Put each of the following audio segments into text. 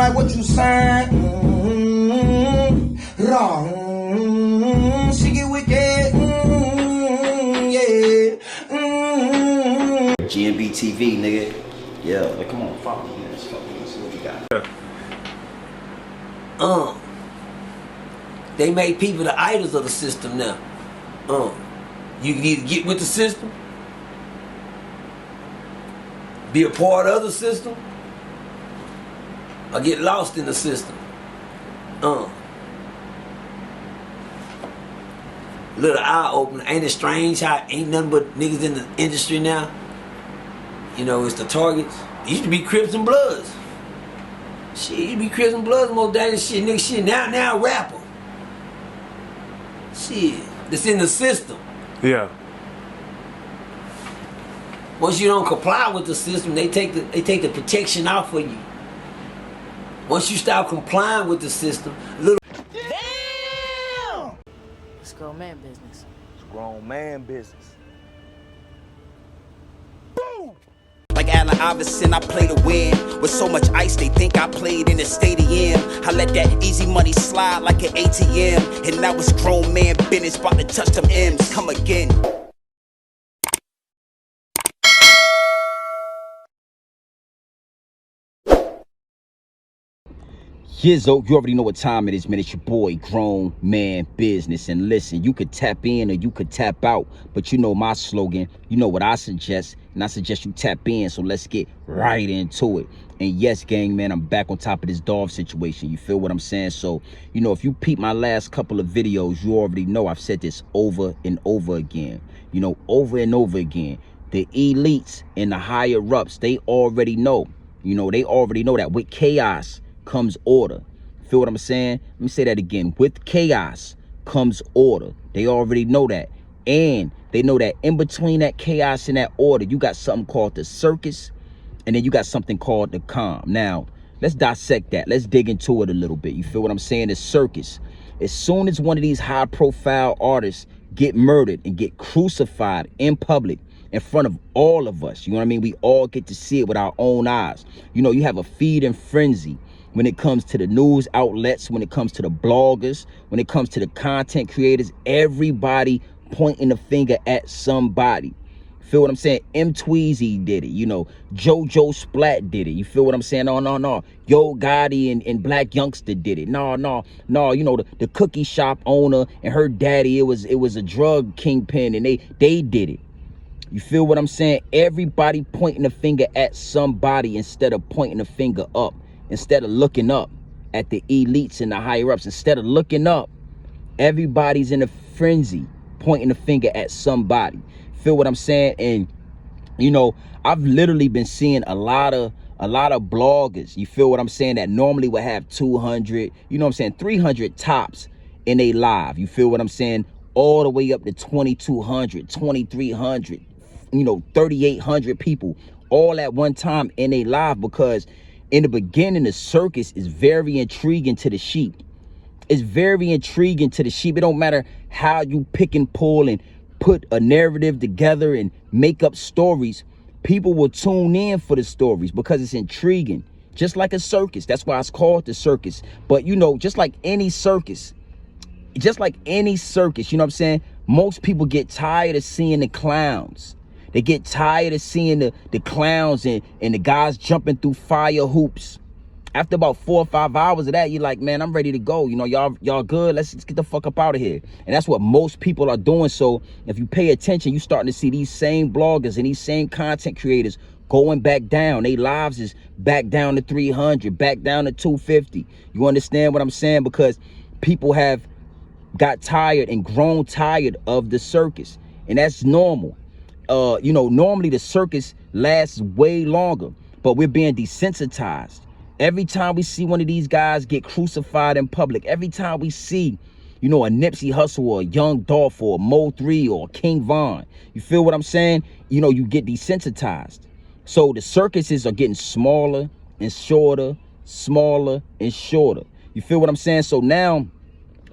like what you saying. Wrong. She get wicked. Yeah. GMB TV, nigga. Yeah, like, come on, follow me. Let's fuck. Let's see what we got. They make people the idols of the system now. You can either get with the system, be a part of the system, or get lost in the system. Little eye opener. Ain't it strange how ain't nothing but niggas in the industry now? You know, it's the targets. It used to be Crips and Bloods. Shit, it used to be Crips and Bloods more dangerous shit, nigga. Shit, now rapper. Shit, that's in the system. Yeah. Once you don't comply with the system, they take the protection out for you. Once you start complying with the system, little. Damn! It's grown man business. It's grown man business. Like Allen Iverson, I play to win. With so much ice, they think I played in a stadium. I let that easy money slide like an ATM. And now it's grown man business, about to touch them M's. Come again. Gzzz, you already know what time it is, man. It's your boy, Grown Man Business. And listen, you could tap in or you could tap out, but you know my slogan. You know what I suggest, and I suggest you tap in. So let's get right into it. And yes, gang, man, I'm back on top of this dog situation. You feel what I'm saying? So, you know, if you peep my last couple of videos, you already know I've said this over and over again. You know, over and over again. The elites and the higher ups, they already know. You know, they already know that with chaos comes order. Feel what I'm saying? Let me say that again. With chaos comes order. They already know that. And they know that in between that chaos and that order, you got something called the circus, and then you got something called the calm. Now, let's dissect that. Let's dig into it a little bit. You feel what I'm saying? The circus. As soon as one of these high-profile artists get murdered and get crucified in public in front of all of us, you know what I mean? We all get to see it with our own eyes. You know, you have a feeding frenzy when it comes to the news outlets, when it comes to the bloggers, when it comes to the content creators, everybody pointing the finger at somebody. Feel what I'm saying? M Tweezy did it. You know, JoJo Splat did it. You feel what I'm saying? No. Yo Gotti and Black Youngster did it. No. You know, the cookie shop owner and her daddy, it was a drug kingpin, and they did it. You feel what I'm saying? Everybody pointing the finger at somebody instead of pointing the finger up. Instead of looking up at the elites and the higher ups, instead of looking up, everybody's in a frenzy pointing the finger at somebody. Feel what I'm saying? And you know, I've literally been seeing a lot of bloggers, you feel what I'm saying, that normally would have 200, you know what I'm saying, 300 tops in a live. You feel what I'm saying? All the way up to 2,200, 2,300, you know, 3,800 people all at one time in a live, because in the beginning, the circus is very intriguing to the sheep. It's very intriguing to the sheep. It don't matter how you pick and pull and put a narrative together and make up stories. People will tune in for the stories because it's intriguing. Just like a circus. That's why it's called the circus. But, you know, just like any circus, you know what I'm saying? Most people get tired of seeing the clowns. They get tired of seeing the clowns and the guys jumping through fire hoops. After about 4 or 5 hours of that, you're like, man, I'm ready to go. You know, y'all good. Let's get the fuck up out of here. And that's what most people are doing. So if you pay attention, you're starting to see these same bloggers and these same content creators going back down. Their lives is back down to 300, back down to 250. You understand what I'm saying? Because people have got tired and grown tired of the circus. And that's normal. You know, normally the circus lasts way longer, but we're being desensitized. Every time we see one of these guys get crucified in public, every time we see, you know, a Nipsey Hussle or a Young Dolph or a Mo 3 or a King Von, you feel what I'm saying? You know, you get desensitized. So the circuses are getting smaller and shorter, smaller and shorter. You feel what I'm saying? So now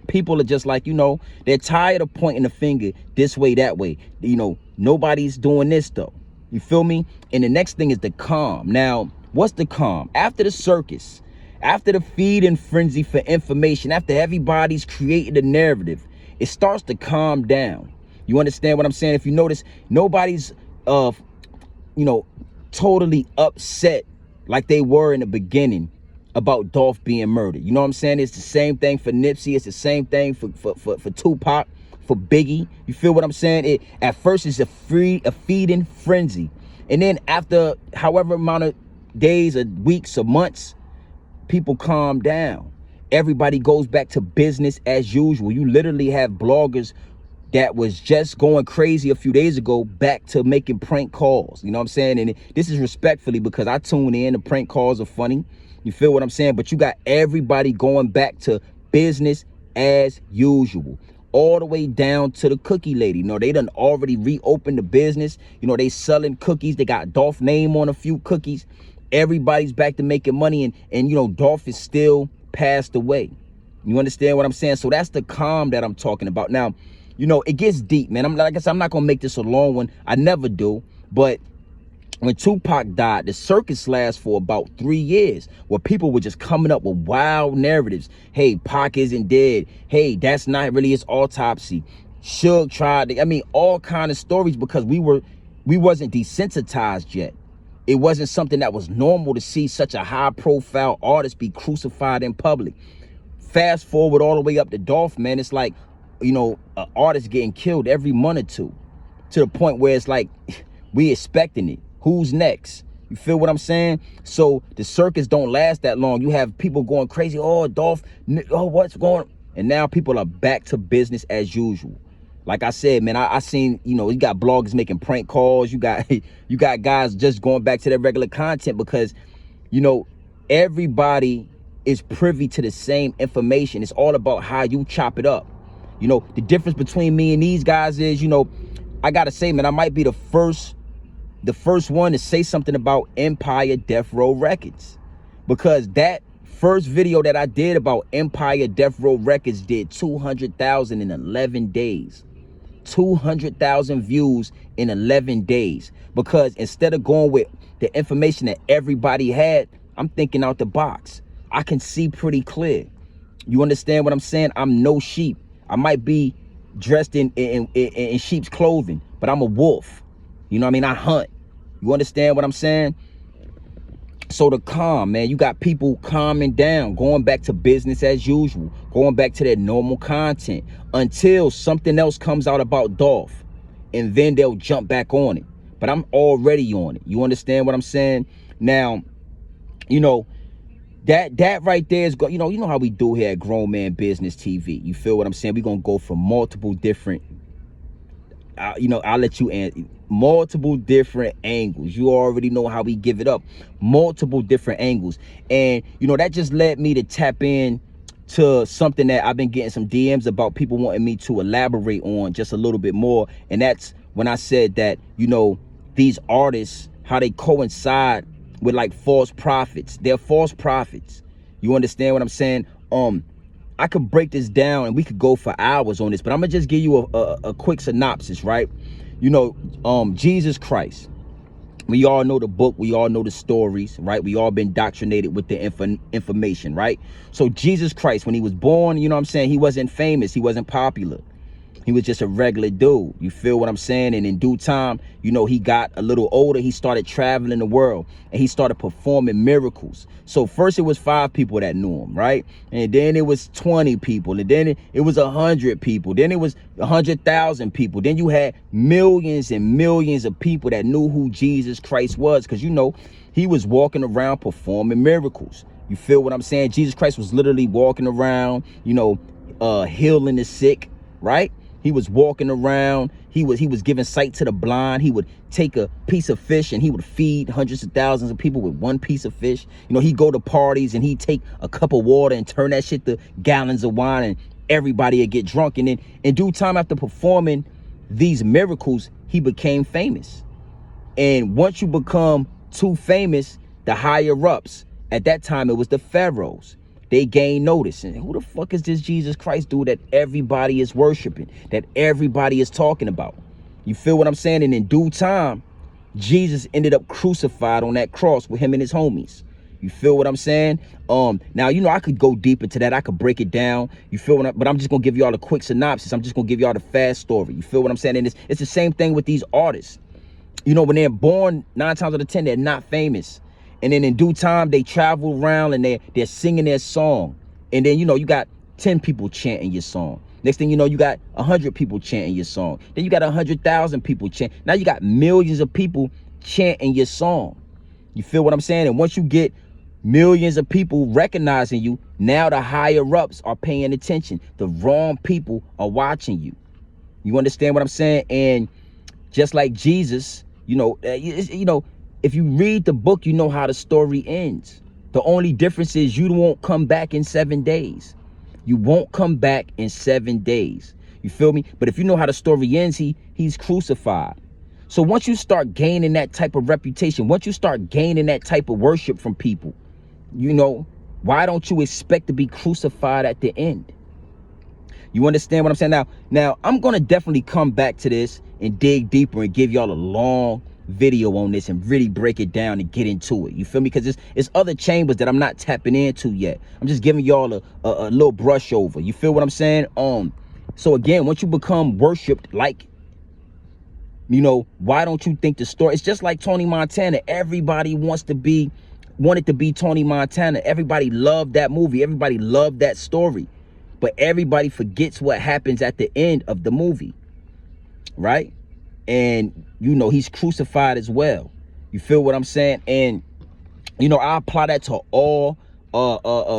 people are just like, you know, they're tired of pointing the finger this way, that way. You know, nobody's doing this though. You feel me? And the next thing is the calm. Now, what's the calm? After the circus, After the feed and frenzy for information, after everybody's created a narrative, it starts to calm down. You understand what I'm saying? If you notice, nobody's totally upset like they were in the beginning about Dolph being murdered. You know what I'm saying? It's the same thing for Nipsey. It's the same thing for Tupac, for Biggie. You feel what I'm saying? At first it's a feeding frenzy. And then after however amount of days or weeks or months, people calm down. Everybody goes back to business as usual. You literally have bloggers that was just going crazy a few days ago back to making prank calls. You know what I'm saying? And this is respectfully because I tune in. The prank calls are funny. You feel what I'm saying? But you got everybody going back to business as usual. All the way down to the cookie lady. You know, they done already reopened the business. You know, they selling cookies. They got Dolph name on a few cookies. Everybody's back to making money. And you know, Dolph is still passed away. You understand what I'm saying? So that's the calm that I'm talking about. Now, you know, it gets deep, man. Like I said, I'm not gonna make this a long one. I never do. But when Tupac died, the circus lasts for about 3 years, where people were just coming up with wild narratives. Hey, Pac isn't dead. Hey, that's not really his autopsy. Suge tried to, I mean, all kind of stories, because we wasn't desensitized yet. It wasn't something that was normal to see such a high profile artist be crucified in public. Fast forward all the way up to Dolph, man. It's like, you know, an artist getting killed every month or two, to the point where it's like we expecting it. Who's next? You feel what I'm saying? So the circus don't last that long. You have people going crazy. Oh, Dolph, oh, what's going on? And now people are back to business as usual. Like I said, man, I seen, you know, you got bloggers making prank calls. You got guys just going back to their regular content, because, you know, everybody is privy to the same information. It's all about how you chop it up. You know, the difference between me and these guys is, you know, I gotta say, man, I might be the first one to say something about Empire Death Row Records, because that first video that I did about Empire Death Row Records did 200,000 in 11 days. 200,000 views in 11 days. Because instead of going with the information that everybody had, I'm thinking out the box. I can see pretty clear. You understand what I'm saying? I'm no sheep. I might be dressed in sheep's clothing, but I'm a wolf. You know what I mean? I hunt. You understand what I'm saying? So the calm, man, you got people calming down, going back to business as usual, going back to their normal content until something else comes out about Dolph, and then they'll jump back on it. But I'm already on it. You understand what I'm saying? Now, you know, that right there is, you know how we do here at Grown Man Business TV. You feel what I'm saying? We're going to go from multiple different, I'll let you answer. Multiple different angles. You already know how we give it up. Multiple different angles. And, you know, that just led me to tap in to something that I've been getting some DMs about, people wanting me to elaborate on just a little bit more. And that's when I said that, you know, these artists, how they coincide with like false prophets. They're false prophets. You understand what I'm saying? I could break this down and we could go for hours on this, but I'm gonna just give you a quick synopsis, right? You know, Jesus Christ. We all know the book. We all know the stories, right? We all been indoctrinated with the information, right? So Jesus Christ, when he was born, you know what I'm saying? He wasn't famous. He wasn't popular. He was just a regular dude. You feel what I'm saying? And in due time, you know, he got a little older. He started traveling the world and he started performing miracles. So first it was 5 people that knew him, right? And then it was 20 people. And then it was 100 people. Then it was 100,000 people. Then you had millions and millions of people that knew who Jesus Christ was, because, you know, he was walking around performing miracles. You feel what I'm saying? Jesus Christ was literally walking around, you know, healing the sick, right? He was walking around. He was giving sight to the blind. He would take a piece of fish and he would feed hundreds of thousands of people with one piece of fish. You know, he'd go to parties and he'd take a cup of water and turn that shit to gallons of wine, and everybody would get drunk. And then in due time, after performing these miracles, he became famous. And once you become too famous, the higher ups, at that time it was the pharaohs, they gain notice. And who the fuck is this Jesus Christ dude that everybody is worshiping, that everybody is talking about? You feel what I'm saying? And in due time, Jesus ended up crucified on that cross with him and his homies. You feel what I'm saying? Now, you know, I could go deep into that. I could break it down. You feel what but I'm just gonna give y'all a quick synopsis. I'm just gonna give y'all the fast story. You feel what I'm saying? And it's the same thing with these artists. You know, when they're born, 9 times out of 10, they're not famous. And then in due time, they travel around and they're singing their song. And then, you know, you got 10 people chanting your song. Next thing you know, you got 100 people chanting your song. Then you got 100,000 people chanting. Now you got millions of people chanting your song. You feel what I'm saying? And once you get millions of people recognizing you, now the higher ups are paying attention. The wrong people are watching you. You understand what I'm saying? And just like Jesus, you know, if you read the book, you know how the story ends. The only difference is you won't come back in 7 days. You won't come back in 7 days. You feel me? But if you know how the story ends, he's crucified. So once you start gaining that type of reputation, once you start gaining that type of worship from people, you know, why don't you expect to be crucified at the end? You understand what I'm saying? Now I'm going to definitely come back to this and dig deeper and give y'all a long video on this and really break it down and get into it. You feel me? Because it's other chambers that I'm not tapping into yet. I'm just giving y'all a little brush over. You feel what I'm saying? So again, once you become worshipped, like, you know, why don't you think the story? It's just like Tony Montana. Everybody wanted to be Tony Montana. Everybody loved that movie. Everybody loved that story. But everybody forgets what happens at the end of the movie, right? And, you know, he's crucified as well. You feel what I'm saying? And, you know, I apply that to all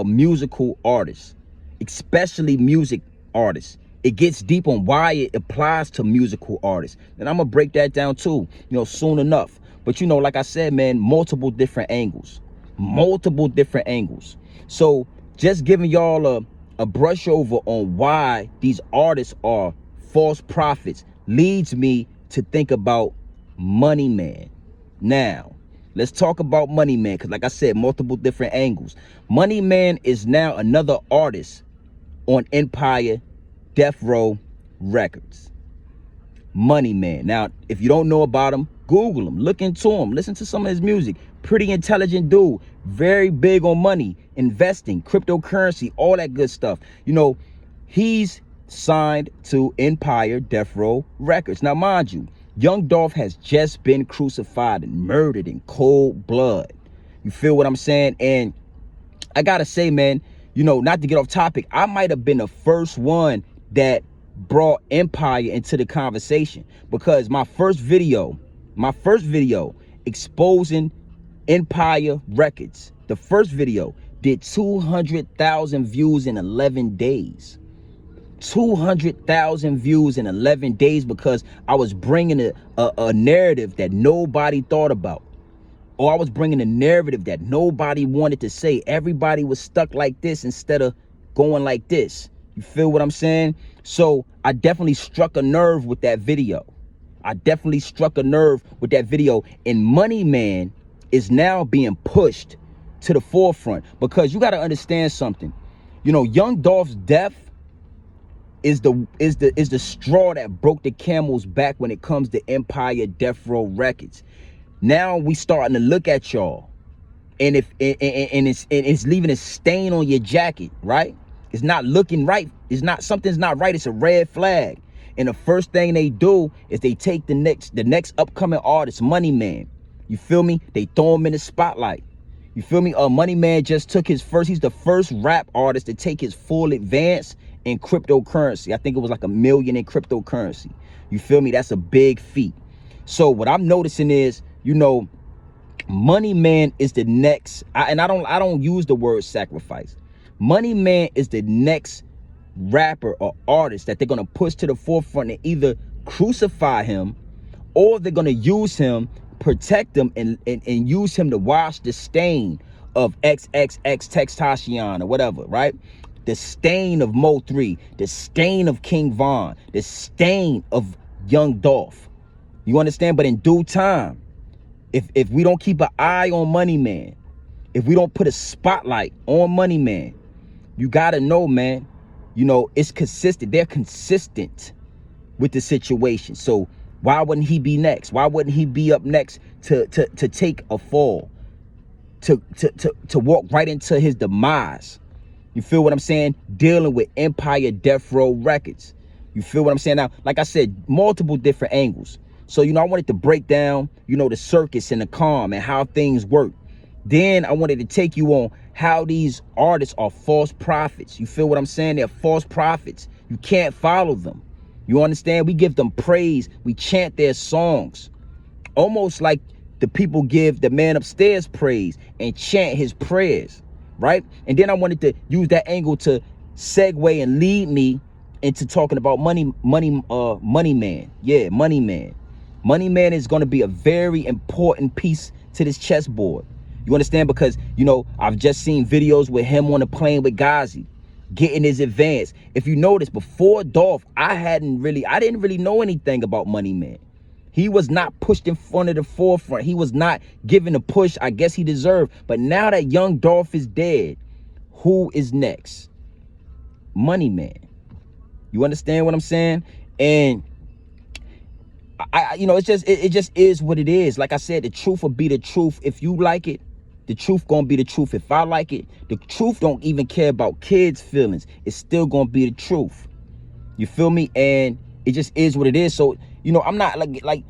musical artists, especially music artists. It gets deep on why it applies to musical artists. And I'm going to break that down too, you know, soon enough. But, you know, like I said, man, multiple different angles. So just giving y'all a brush over on why these artists are false prophets leads me to think about Money Man. Now, let's talk about Money Man, because like I said, multiple different angles. Money Man is now another artist on Empire Death Row Records. Money Man. Now, if you don't know about him, Google him, look into him, listen to some of his music. Pretty intelligent dude, very big on money, investing, cryptocurrency, all that good stuff. You know, he's signed to Empire Death Row Records. Now, mind you, Young Dolph has just been crucified and murdered in cold blood. You feel what I'm saying? And I gotta say, man, you know, not to get off topic, I might have been the first one that brought Empire into the conversation, because my first video exposing Empire Records, the first video did 200,000 views in 11 days. 200,000 views in 11 days, because I was bringing a narrative that nobody thought about, or I was bringing a narrative that nobody wanted to say. Everybody was stuck like this instead of going like this. You feel what I'm saying? So I definitely struck a nerve with that video. And Money Man is now being pushed to the forefront, because you got to understand something. You know, Young Dolph's death is the straw that broke the camel's back when it comes to Empire Death Row Records. Now we starting to look at y'all, and it's leaving a stain on your jacket, right? It's not looking right. Something's not right. It's a red flag. And the first thing they do is they take the next upcoming artist, Money Man. You feel me? They throw him in the spotlight. You feel me? Money Man just took he's the first rap artist to take his full advance in cryptocurrency. I think it was like $1 million in cryptocurrency. You feel me? That's a big feat. So what I'm noticing is, you know, Money Man is the next, I don't use the word sacrifice. Money Man is the next rapper or artist that they're going to push to the forefront and either crucify him, or they're going to use him, protect him, and use him to wash the stain of XXX Textation or whatever, right? The stain of Mo 3, the stain of King Von, the stain of Young Dolph. You understand? But in due time, if we don't keep an eye on Money Man, if we don't put a spotlight on Money Man, you gotta know, man, you know, it's consistent. They're consistent with the situation. So why wouldn't he be next? Why wouldn't he be up next to take a fall, to walk right into his demise. You feel what I'm saying? Dealing with Empire Death Row Records. You feel what I'm saying? Now, like I said, multiple different angles. So, you know, I wanted to break down, you know, the circus and the calm and how things work. Then I wanted to take you on how these artists are false prophets. You feel what I'm saying? They're false prophets. You can't follow them. You understand? We give them praise. We chant their songs. Almost like the people give the man upstairs praise and chant his prayers, right? And then I wanted to use that angle to segue and lead me into talking about Money Man. Yeah, Money Man. Money Man is going to be a very important piece to this chessboard. You understand? Because, you know, I've just seen videos with him on the plane with Gzzz, getting his advance. If you notice, before Dolph, I didn't really know anything about Money Man. He was not pushed in front of the forefront. He was not given the push I guess he deserved. But now that young Dolph is dead, who is next? Money Man. You understand what I'm saying? And I you know, it just is what it is. Like I said, the truth will be the truth. If you like it, the truth gonna be the truth. If I like it, the truth don't even care about kids' feelings. It's still gonna be the truth. You feel me? And it just is what it is. So, you know, I'm not like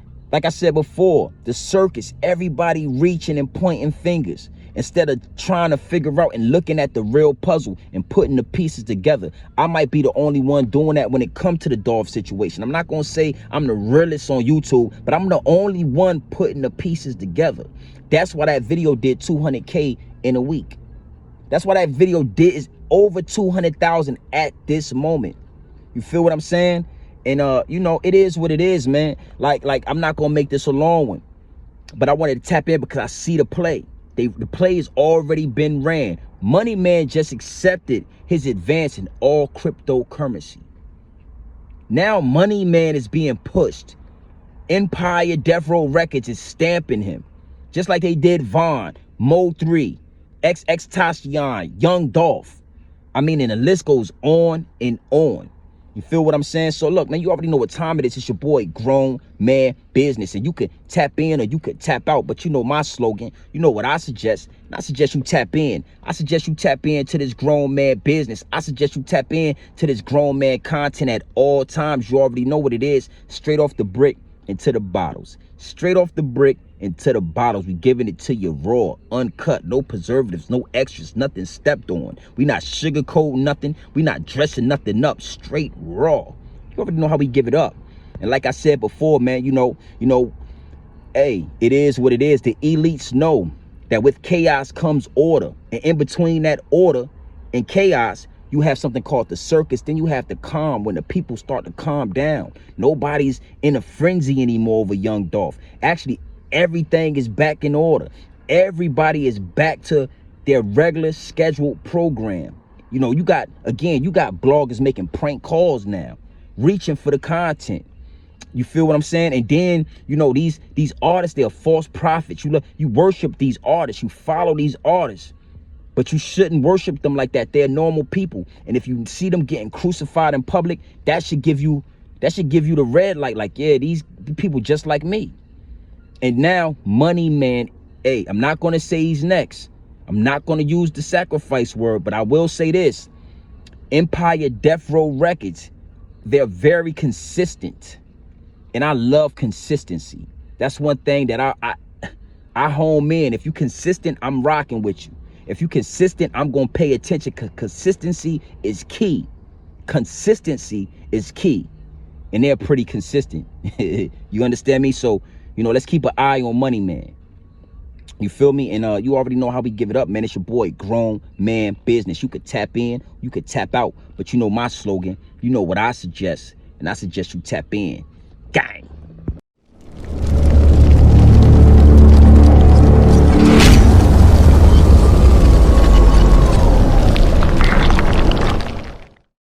I said before, the circus, everybody reaching and pointing fingers instead of trying to figure out and looking at the real puzzle and putting the pieces together. I might be the only one doing that when it comes to the Dolph situation. I'm not gonna say I'm the realest on YouTube, but I'm the only one putting the pieces together. That's why that video did 200K in a week. That's why that video is over 200,000 at this moment. You feel what I'm saying? And you know, it is what it is, man. Like I'm not gonna make this a long one, but I wanted to tap in because I see the play. The play has already been ran. Money Man just accepted his advance in all cryptocurrency. Now Money Man is being pushed. Empire Death Row Records is stamping him, just like they did Vaughn, Mo3, XXXTentacion, Young Dolph. I mean, and the list goes on and on. You feel what I'm saying? So look, man, you already know what time it is. It's your boy, Grown Man Business. And you could tap in or you could tap out. But you know my slogan. You know what I suggest. And I suggest you tap in. I suggest you tap in to this Grown Man Business. I suggest you tap in to this Grown Man content at all times. You already know what it is. Straight off the brick into the bottles. Straight off the brick into the bottles. We giving it to you raw, uncut, no preservatives, no extras, nothing stepped on. We not sugarcoating nothing. We not dressing nothing up. Straight raw. You already know how we give it up. And like I said before, man, you know, hey, it is what it is. The elites know that with chaos comes order. And in between that order and chaos, you have something called the circus. Then you have the calm, when the people start to calm down. Nobody's in a frenzy anymore over young Dolph. Actually, everything is back in order. Everybody is back to their regular scheduled program. You know, you got bloggers making prank calls now, reaching for the content. You feel what I'm saying? And then, you know, these artists, they're false prophets. You worship these artists. You follow these artists. But you shouldn't worship them like that. They're normal people. And if you see them getting crucified in public, that should give you the red light. Like, yeah, these people just like me. And now, Money Man, hey, I'm not going to say he's next. I'm not going to use the sacrifice word, but I will say this. Empire Death Row Records, they're very consistent. And I love consistency. That's one thing that I home in. If you consistent, I'm rocking with you. If you consistent, I'm going to pay attention, because consistency is key. Consistency is key. And they're pretty consistent. You understand me? So, you know, let's keep an eye on Money Man. You feel me? And you already know how we give it up, man. It's your boy, Grown Man Business. You could tap in, you could tap out. But you know my slogan. You know what I suggest. And I suggest you tap in. Gang.